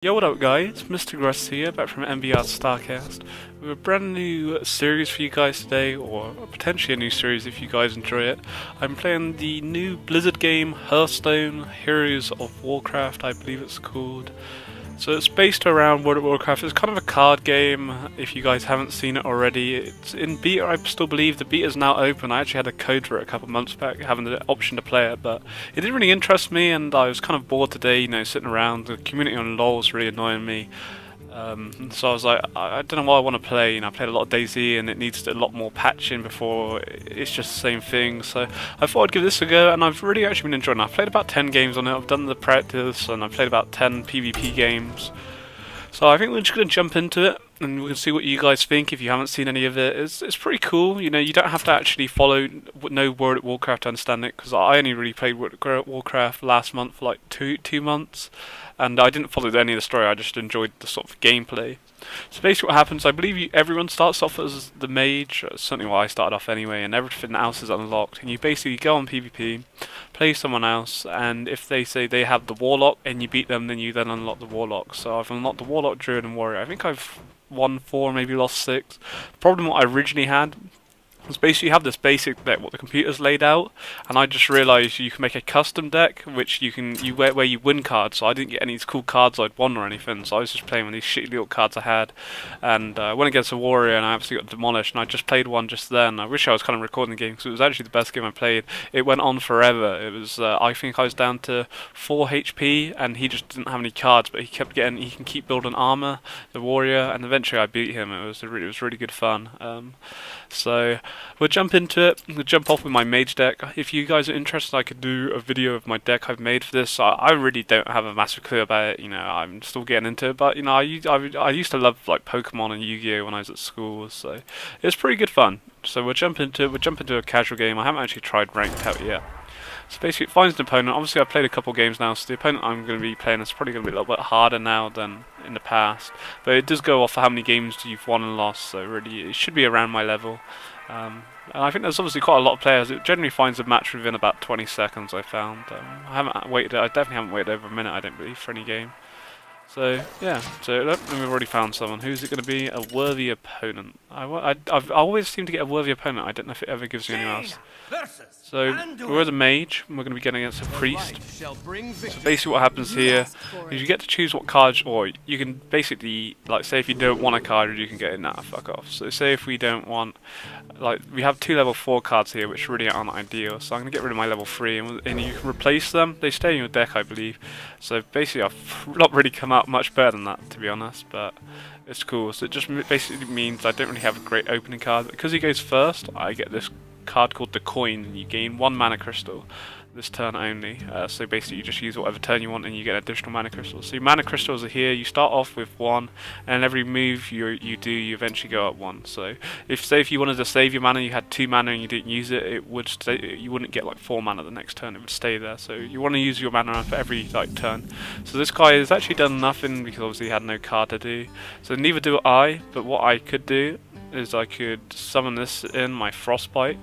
Yo, what up guys, Mr. Gruss here, back from MBR Starcast, with a brand new series for you guys today, or potentially a new series if you guys enjoy it. I'm playing the new Blizzard game, HearthStone, Heroes of WarCraft, I believe it's called. So it's based around World of Warcraft. It's kind of a card game, if you guys haven't seen it already. It's in beta, I still believe. The beta is now open. I actually had a code for it a couple of months back, having the option to play it, but it didn't really interest me, and I was kind of bored today, you know, sitting around. The community on LoL was really annoying me. So I was like, I don't know what I want to play. You know, I played a lot of DayZ and it needs a lot more patching before it's just the same thing. So I thought I'd give this a go, and I've really actually been enjoying it. I've played about 10 games on it. I've done the practice and I've played about 10 PvP games. So I think we're just going to jump into it and we can see what you guys think if you haven't seen any of it. It's pretty cool. You know, you don't have to actually know World of Warcraft to understand it, because I only really played World of Warcraft last month for like two months, and I didn't follow any of the story. I just enjoyed the sort of gameplay. So basically what happens, I believe everyone starts off as the mage, certainly what I started off anyway, and everything else is unlocked, and you basically go on PvP, play someone else, and if they say they have the warlock and you beat them, then you then unlock the warlock. So I've unlocked the warlock, druid and warrior. I think I've won 4, maybe lost 6. The problem what I originally had was basically you have this basic deck what the computer's laid out, and I just realised you can make a custom deck which where you win cards. So I didn't get any of these cool cards I'd won or anything, so I was just playing with these shitty little cards I had, and I went against a warrior and I absolutely got demolished, and I just played one just then. I wish I was kind of recording the game because it was actually the best game I played. It went on forever. It was I think I was down to 4 HP and he just didn't have any cards, but he can keep building armor, the warrior, and eventually I beat him. It was really good fun. So we'll jump into it. We'll jump off with my mage deck. If you guys are interested, I could do a video of my deck I've made for this. I really don't have a massive clue about it. You know, I'm still getting into it. But you know, I used to love like Pokemon and Yu-Gi-Oh when I was at school, so it's pretty good fun. So we'll jump into it. We'll jump into a casual game. I haven't actually tried ranked out yet. So basically it finds an opponent. Obviously I've played a couple games now, so the opponent I'm going to be playing is probably going to be a little bit harder now than in the past. But it does go off for how many games you've won and lost, so really it should be around my level. And I think there's obviously quite a lot of players. It generally finds a match within about 20 seconds, I found. I definitely haven't waited over a minute, I don't believe, for any game. So yeah, we've already found someone. Who's it going to be? A worthy opponent. I've always seemed to get a worthy opponent. I don't know if it ever gives you anyone else. So we're the mage, and we're going to be getting against a priest. So basically what happens here is you get to choose what cards, or you can basically, like, say if you don't want a card, you can get it, nah, fuck off. So say if we don't want, like, we have 2 level 4 cards here, which really aren't ideal, so I'm going to get rid of my level 3, and you can replace them. They stay in your deck, I believe. So basically I've not really come out much better than that, to be honest, but it's cool. So it just basically means I don't really have a great opening card. Because he goes first, I get this card called the coin, and you gain 1 mana crystal this turn only. So basically you just use whatever turn you want and you get additional mana crystals. So your mana crystals are here. You start off with 1, and every move you eventually go up 1. So if you wanted to save your mana, you had 2 mana and you didn't use it, you wouldn't get like 4 mana the next turn. It would stay there. So you want to use your mana for every like turn. So this guy has actually done nothing because obviously he had no card to do. So neither do I. But what I could do is I could summon this in, my Frostbite,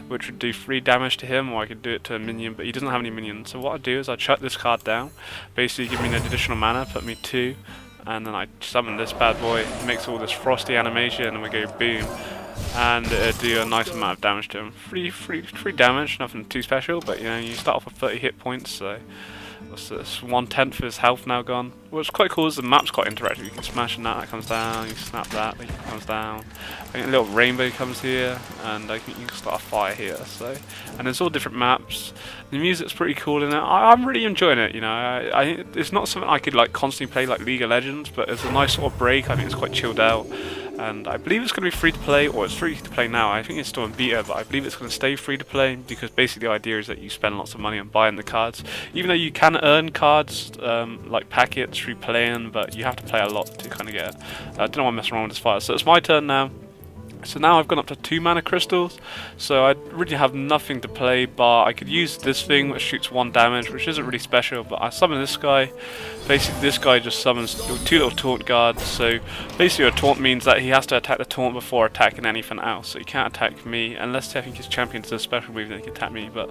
which would do 3 damage to him, or I could do it to a minion, but he doesn't have any minions. So what I do is I chuck this card down, basically give me an additional mana, put me 2, and then I summon this bad boy. It makes all this frosty animation, and we go boom, and it'll do a nice amount of damage to him. 3 damage, nothing too special, but you know, you start off with 30 hit points, so what's this? 1/10 of his health now gone. What's quite cool is the map's quite interactive. You can smash that comes down, you snap that comes down. I think a little rainbow comes here, and I think you can start a fire here. So, and there's all different maps. The music's pretty cool in it. I'm really enjoying it. You know, it's not something I could like constantly play like League of Legends, but it's a nice sort of break. I think it's quite chilled out. And I believe it's going to be free to play, or it's free to play now. I think it's still in beta, but I believe it's going to stay free to play, because basically the idea is that you spend lots of money on buying the cards. Even though you can earn cards, like packets through playing, but you have to play a lot to kind of get it. I don't know why I'm messing around with this fire. So it's my turn now. So now I've gone up to 2 mana crystals, so I really have nothing to play, but I could use this thing which shoots 1 damage, which isn't really special, but I summon this guy. Basically this guy just summons 2 little taunt guards, so basically a taunt means that he has to attack the taunt before attacking anything else, so he can't attack me, unless I think his champion does a special move, then he can attack me, but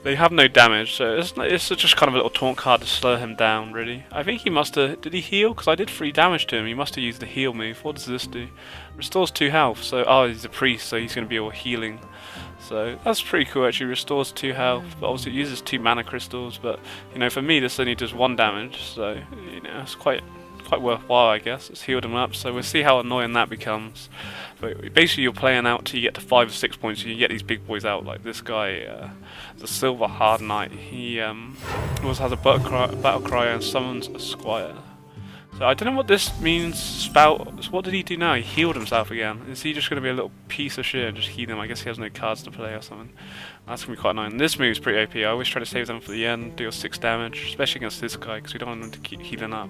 They have no damage, so it's just kind of a little taunt card to slow him down, really. I think he must have... Did he heal? Because I did 3 damage to him. He must have used the heal move. What does this do? Restores 2 health. So, oh, he's a priest, so he's going to be all healing. So, that's pretty cool, actually. Restores 2 health, but obviously it uses 2 mana crystals. But, you know, for me, this only does 1 damage. So, you know, it's quite worthwhile, I guess. It's healed him up, so we'll see how annoying that becomes. But basically you're playing out till you get to 5 or 6 points and you get these big boys out, like this guy, the Silver Hard Knight. He also has a battle cry and summons a squire. So I don't know what this means. Spout, what did he do now? He healed himself again. Is he just going to be a little piece of shit and just heal him? I guess he has no cards to play or something. That's going to be quite annoying. This move's pretty OP. I always try to save them for the end, deal 6 damage, especially against this guy because we don't want him to keep healing up.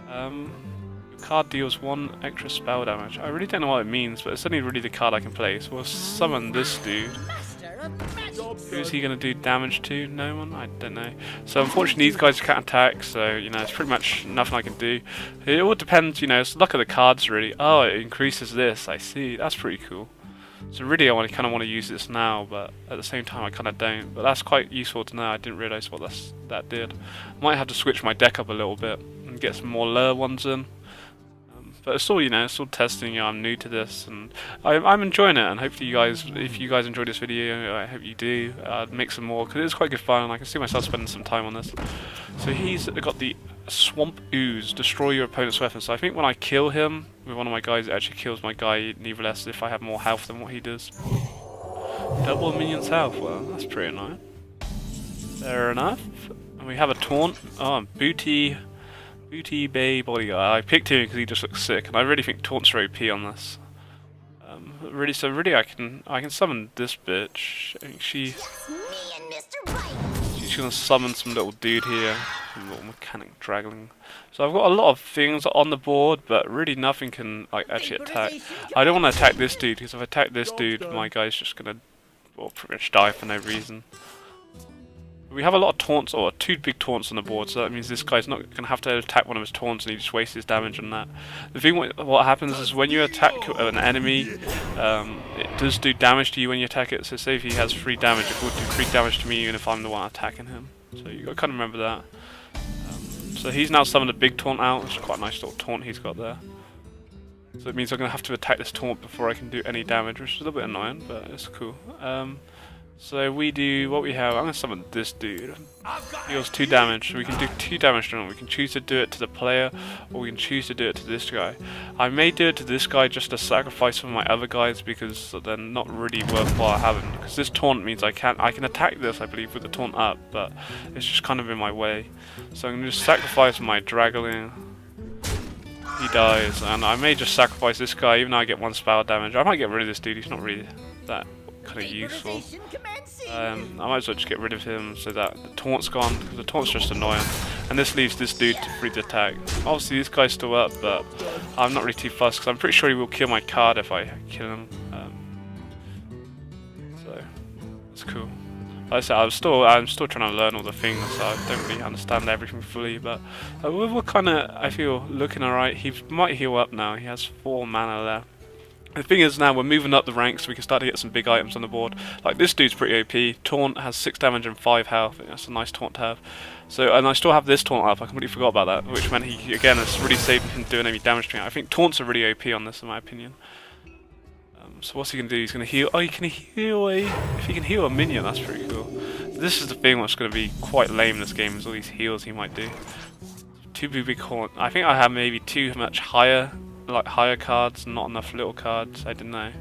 Your card deals 1 extra spell damage. I really don't know what it means, but it's only really the card I can play. So we'll summon this dude. Who's he going to do damage to? No one? I don't know. So unfortunately these guys can't attack, so you know, it's pretty much nothing I can do. It all depends, you know, it's luck of the cards really. Oh, it increases this, I see. That's pretty cool. So really I kind of want to use this now, but at the same time I kind of don't. But that's quite useful to know. I didn't realise what that did. Might have to switch my deck up a little bit and get some more lower ones in. But it's all, you know, it's all testing. You know, I'm new to this, and I'm enjoying it. And hopefully, if you guys enjoyed this video, I hope you do. Make some more because it's quite good fun, and I can see myself spending some time on this. So he's got the Swamp Ooze, destroy your opponent's weapon. So I think when I kill him with one of my guys, it actually kills my guy nevertheless if I have more health than what he does. Double minion's health. Well, that's pretty annoying. Fair enough. And we have a taunt. Oh, Booty Bay Bodyguard. I picked him because he just looks sick, and I really think taunts are OP on this. Really, I can summon this bitch. I think she's gonna summon some little dude here, some little mechanic draggling. So I've got a lot of things on the board, but really nothing can like actually attack. I don't want to attack this dude because if I attack this dude, my guy's just gonna pretty much die for no reason. We have a lot of taunts, or 2 big taunts on the board, so that means this guy's not going to have to attack one of his taunts and he just wastes his damage on that. The thing, what happens is when you attack an enemy, it does do damage to you when you attack it. So say if he has 3 damage, it will do 3 damage to me even if I'm the one attacking him. So you got to kind of remember that. So he's now summoned a big taunt out, which is quite a nice little taunt he's got there. So it means I'm going to have to attack this taunt before I can do any damage, which is a little bit annoying, but it's cool. So we do what we have. I'm going to summon this dude. He deals 2 damage. So we can do 2 damage to him. We can choose to do it to the player, or we can choose to do it to this guy. I may do it to this guy just to sacrifice some of my other guys because they're not really worthwhile having. Because this taunt means I can attack this, I believe, with the taunt up, but it's just kind of in my way. So I'm going to just sacrifice my Dragoling. He dies, and I may just sacrifice this guy, even though I get 1 spell damage. I might get rid of this dude. He's not really that kind of useful. I might as well just get rid of him so that the taunt's gone, because the taunt's just annoying. And this leaves this dude to free the attack. Obviously this guy's still up, but I'm not really too fussed because I'm pretty sure he will kill my card if I kill him. So it's cool. Like I said, I'm still trying to learn all the things, so I don't really understand everything fully, but we're kind of, I feel, looking alright. He might heal up now. He has 4 mana left. The thing is now we're moving up the ranks so we can start to get some big items on the board. Like this dude's pretty OP. Taunt has 6 damage and 5 health. That's a nice taunt to have. So, and I still have this taunt up. I completely forgot about that, which meant he, again, it's really saved him from doing any damage to me. I think taunts are really OP on this in my opinion. So what's he going to do? He's going to heal. Oh, he can heal if he can heal a minion, that's pretty cool. So this is the thing that's going to be quite lame in this game, is all these heals he might do. 2 big horn. I think I have maybe too much higher cards, not enough little cards. I don't know.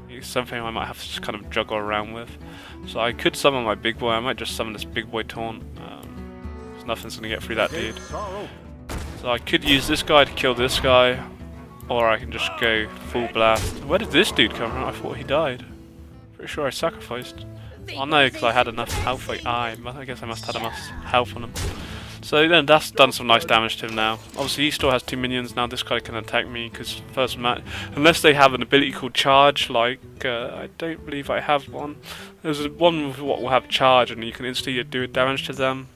It's something I might have to just kind of juggle around with. So I could summon my big boy. I might just summon this big boy taunt. Because nothing's going to get through that dude. So I could use this guy to kill this guy. Or I can just go full blast. Where did this dude come from? I thought he died. Pretty sure I sacrificed. Oh no, because I had enough health. I guess I must have had enough health on him. So then that's done some nice damage to him now. Obviously he still has 2 minions. Now this guy can attack me because first match, unless they have an ability called charge, like I don't believe I have one. There's one with what will have charge and you can instantly do damage to them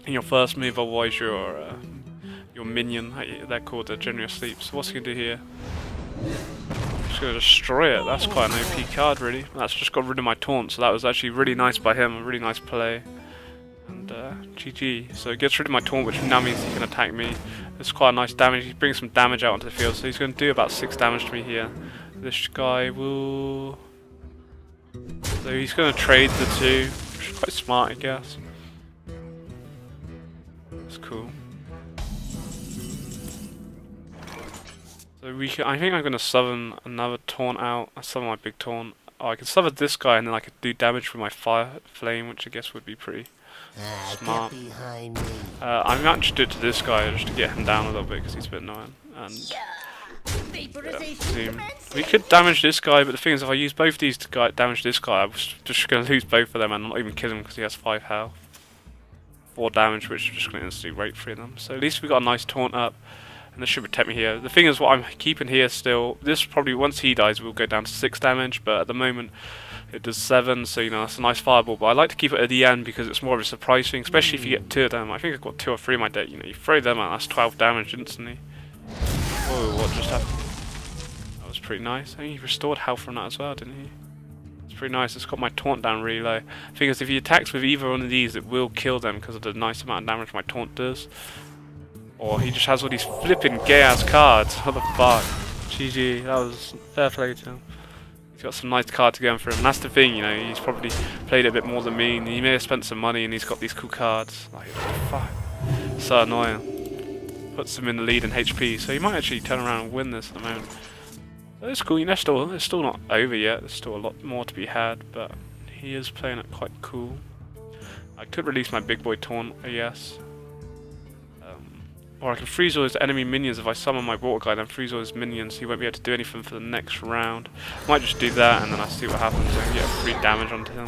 in your first move, otherwise your minion, they're called the general sleep. So what's he gonna do here? just going to destroy it. That's quite an OP card, really. That's just got rid of my taunt, so that was actually really nice by him, a really nice play. And GG. So it gets rid of my taunt, which now means he can attack me. It's quite a nice damage. He brings some damage out onto the field, so he's going to do about 6 damage to me here. This guy will... So he's going to trade the two, which is quite smart, I guess. That's cool. So we can, I think I'm going to summon another taunt out. I summon my big taunt. Oh, I can summon this guy and then I could do damage with my fire flame, which I guess would be pretty smart. I might just do it to this guy just to get him down a little bit because he's a bit annoying. And yeah, we could damage this guy, but the thing is, if I use both these to damage this guy, I'm just going to lose both of them and not even kill him because he has 5 health. 4 damage, which is just going to instantly rape through them. So at least we got a nice taunt up, and this should protect me here. The thing is, what I'm keeping here still, this probably, once he dies, will go down to 6 damage, but at the moment it does 7, so you know, that's a nice fireball. But I like to keep it at the end because it's more of a surprise thing, especially if you get 2 of them. I think I've got 2 or 3 in my deck. You know, you throw them out, that's 12 damage instantly. Whoa, what just happened? That was pretty nice. I think he restored health from that as well, didn't he? It's pretty nice. It's got my taunt down really low. The thing is, if he attacks with either one of these, it will kill them because of the nice amount of damage my taunt does. Or he just has all these flipping gay-ass cards. What the fuck? GG, that was fair play to him. He's got some nice cards going for him. And that's the thing, you know, he's probably played a bit more than me. And he may have spent some money and he's got these cool cards. Like, what the fuck? So annoying. Puts him in the lead in HP, so he might actually turn around and win this at the moment. So it's cool, you know, it's still not over yet. There's still a lot more to be had, but he is playing it quite cool. I could release my big boy taunt, I guess. Or I can freeze all his enemy minions. If I summon my water guy, then freeze all his minions. He won't be able to do anything for the next round. I might just do that, and then I see what happens. I can get free damage onto him.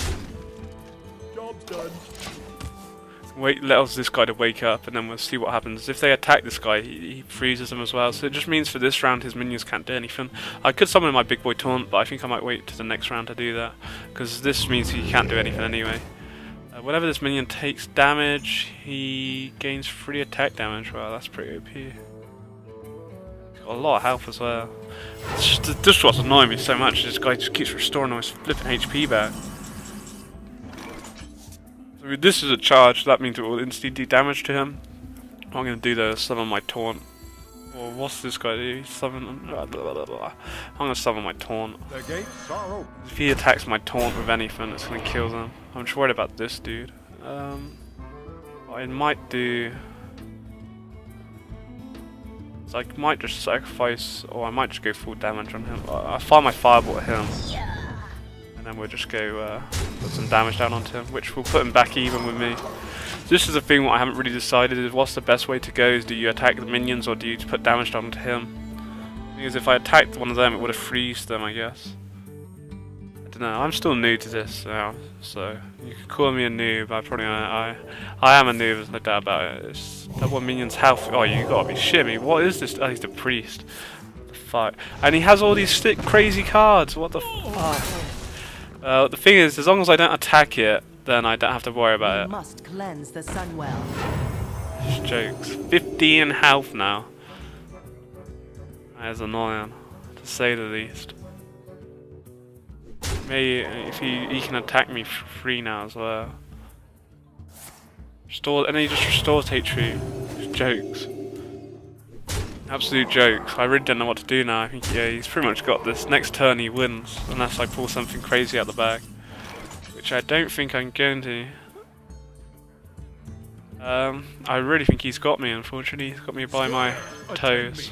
Job done. Wait, let us this guy to wake up, and then we'll see what happens. If they attack this guy, he freezes them as well. So it just means for this round, his minions can't do anything. I could summon my big boy taunt, but I think I might wait to the next round to do that, because this means he can't do anything anyway. Whenever this minion takes damage, he gains 3 attack damage. Wow, that's pretty OP. He's got a lot of health as well. This is what's annoying me so much. This guy just keeps restoring all his flipping HP back. So this is a charge, that means it will instantly do damage to him. What I'm going to do though is summon my taunt. Well, what's this guy do? I'm going to summon my taunt. If he attacks my taunt with anything, it's going to kill them. I'm just worried about this dude. I might do... So I might just sacrifice, or I might just go full damage on him. I'll fire my fireball at him. And then we'll just go put some damage down onto him, which will put him back even with me. This is the thing what I haven't really decided is what's the best way to go. Is do you attack the minions or do you put damage down to him? Because if I attacked one of them, it would have freezed them, I guess. I don't know. I'm still new to this now, so you could call me a noob. I am a noob. There's no doubt about it. It's that one minion's health. Oh, you gotta be shitting me. What is this? Oh, he's the priest. What the fuck? And he has all these crazy cards. What the fuck? The thing is, as long as I don't attack it, then I don't have to worry about it. Must cleanse the Sunwell. Just jokes. 15 health now. That is annoying, to say the least. Maybe if he can attack me for free now as well. Restore, and then he just restores HP. Just jokes. Absolute jokes. I really don't know what to do now. I think yeah, he's pretty much got this. Next turn he wins, unless I pull something crazy out the bag. Which I don't think I'm going to. I really think he's got me, unfortunately. He's got me by my toes.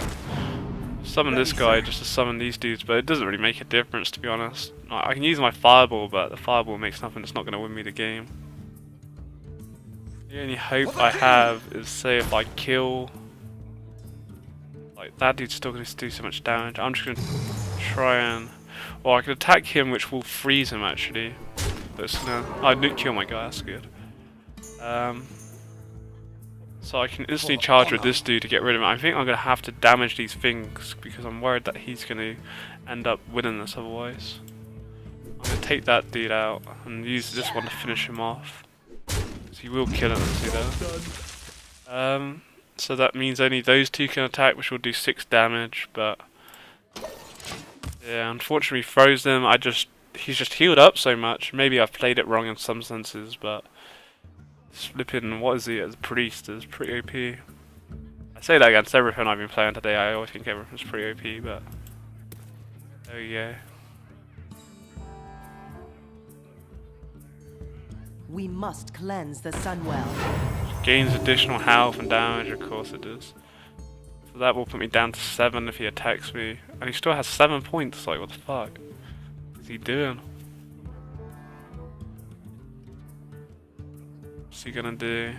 Summon this guy just to summon these dudes, but it doesn't really make a difference, to be honest. I can use my fireball, but the fireball makes nothing. It's not going to win me the game. The only hope I have is, say, if I kill... Like, that dude's still going to do so much damage. I'm just going to try and... Or I can attack him, which will freeze him, actually. I didn't kill my guy, that's good. So I can instantly charge with this dude to get rid of him. I think I'm going to have to damage these things because I'm worried that he's going to end up winning this otherwise. I'm going to take that dude out and use this one to finish him off. Because he will kill him, see that? So that means only those two can attack, which will do 6 damage, but... Yeah, unfortunately froze him. He's just healed up so much. Maybe I've played it wrong in some senses, but flipping, what is he as a priest is pretty OP. I say that against everything I've been playing today. I always think everything's pretty OP, but there we go. We must cleanse the Sunwell. Gains additional health and damage, of course it does. So that will put me down to 7 if he attacks me. And he still has 7 points, like what the fuck? What's he doing? What's he gonna do?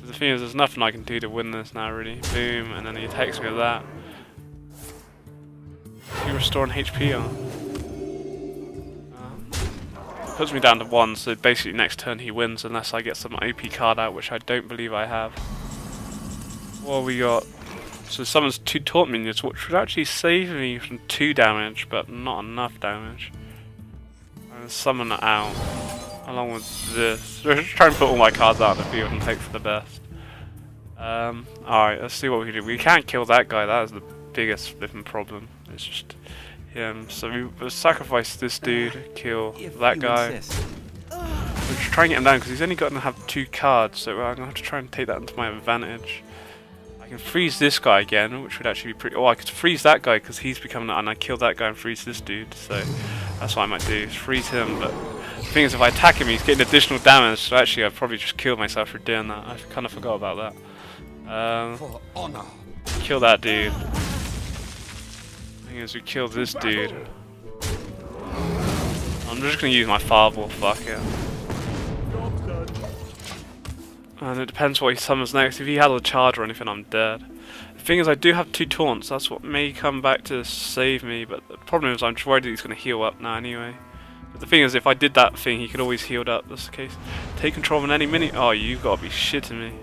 So the thing is, there's nothing I can do to win this now really. Boom, and then he attacks me with that. Is he restoring HP on? Puts me down to 1, so basically next turn he wins unless I get some OP card out, which I don't believe I have. What have we got? So summons 2 taunt minions, which would actually save me from 2 damage, but not enough damage. And summon it out, along with this. So just try and put all my cards out of the field and hope for the best. Alright, let's see what we can do. We can't kill that guy, that is the biggest flipping problem. It's just him. So we'll sacrifice this dude, kill that guy. We'll just try and get him down because he's only got to have 2 cards, so I'm going to have to try and take that into my advantage. I can freeze this guy again, which would actually be pretty... Oh, I could freeze that guy because he's becoming... And I kill that guy and freeze this dude, so that's what I might do, is freeze him. But the thing is, if I attack him, he's getting additional damage, so actually I'd probably just kill myself for doing that. I kind of forgot about that. For honor. Kill that dude. Thing is, we kill this dude. I'm just gonna use my fireball, fuck it. And it depends what he summons next. If he has a charge or anything, I'm dead. The thing is, I do have 2 taunts, that's what may come back to save me, but the problem is I'm just worried that he's gonna heal up now anyway. But the thing is, if I did that thing, he could always heal up, that's the case. Take control of any mini... Oh, you've gotta be shitting me.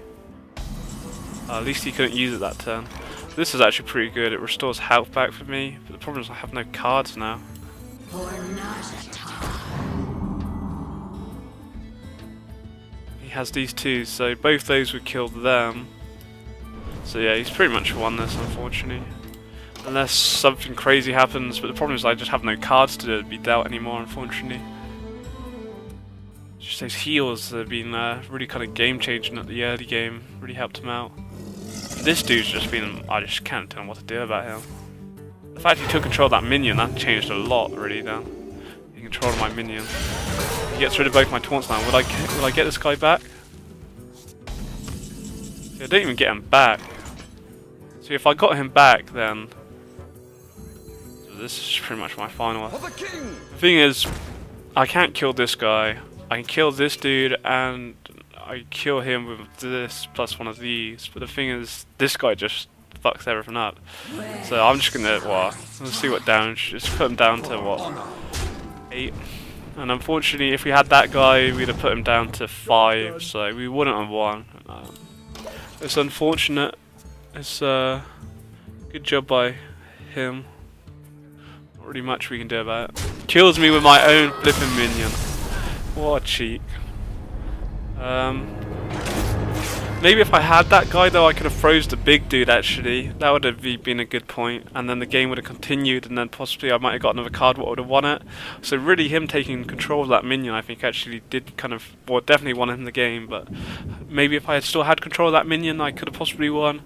At least he couldn't use it that turn. This is actually pretty good, it restores health back for me, but the problem is I have no cards now. He has these 2, so both those would kill them. So yeah, he's pretty much won this, unfortunately. Unless something crazy happens, but the problem is I just have no cards to be dealt anymore, unfortunately. Just those heals have been really kind of game changing at the early game, really helped him out. This dude's just been... I just can't tell him what to do about him. The fact he took control of that minion, that changed a lot, really, then. He controlled my minion. He gets rid of both my taunts now. Will I get this guy back? See, I don't even get him back. So if I got him back, then... So this is pretty much my final one. The thing is, I can't kill this guy. I can kill this dude, and... I kill him with this plus one of these, but the thing is, this guy just fucks everything up. So I'm just gonna, let's see what damage, just put him down to, 8. And unfortunately, if we had that guy, we'd have put him down to 5, so we wouldn't have won. It's unfortunate. It's good job by him. Not really much we can do about it. Kills me with my own flipping minion. What a cheat. Maybe if I had that guy though, I could have froze the big dude actually. That would have been a good point, and then the game would have continued, and then possibly I might have got another card what would have won it. So really him taking control of that minion I think actually did kind of, well, definitely won him the game, but maybe if I had still had control of that minion I could have possibly won.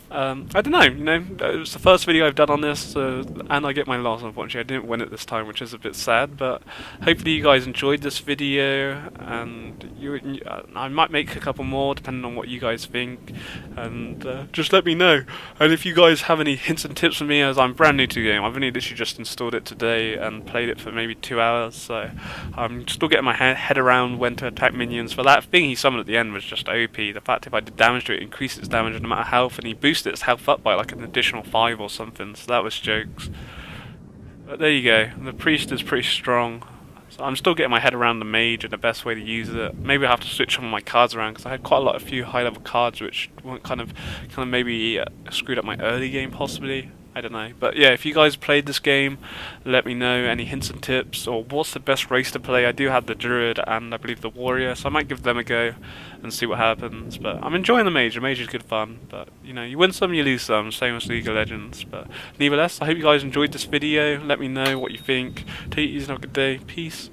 I don't know, you know, it was the first video I've done on this, and I get my loss unfortunately. I didn't win it this time, which is a bit sad, but hopefully you guys enjoyed this video, and I might make a couple more depending on what you guys think, and just let me know. And if you guys have any hints and tips for me, as I'm brand new to the game, I've only literally just installed it today and played it for maybe 2 hours, so I'm still getting my head around when to attack minions. But that thing he summoned at the end was just OP. The fact if I did damage to it, increased its damage no matter health, and he boosted its health up by like an additional 5 or something, so that was jokes. But there you go, the priest is pretty strong. So I'm still getting my head around the mage and the best way to use it. Maybe I have to switch some of my cards around because I had quite a few high level cards which weren't kind of maybe screwed up my early game possibly. I don't know. But yeah, if you guys played this game, let me know any hints and tips, or what's the best race to play. I do have the Druid and I believe the Warrior, so I might give them a go and see what happens. But I'm enjoying the Mage. The Mage is good fun, but you know, you win some, you lose some, same as League of Legends. But nevertheless, I hope you guys enjoyed this video. Let me know what you think. Take it easy and have a good day. Peace.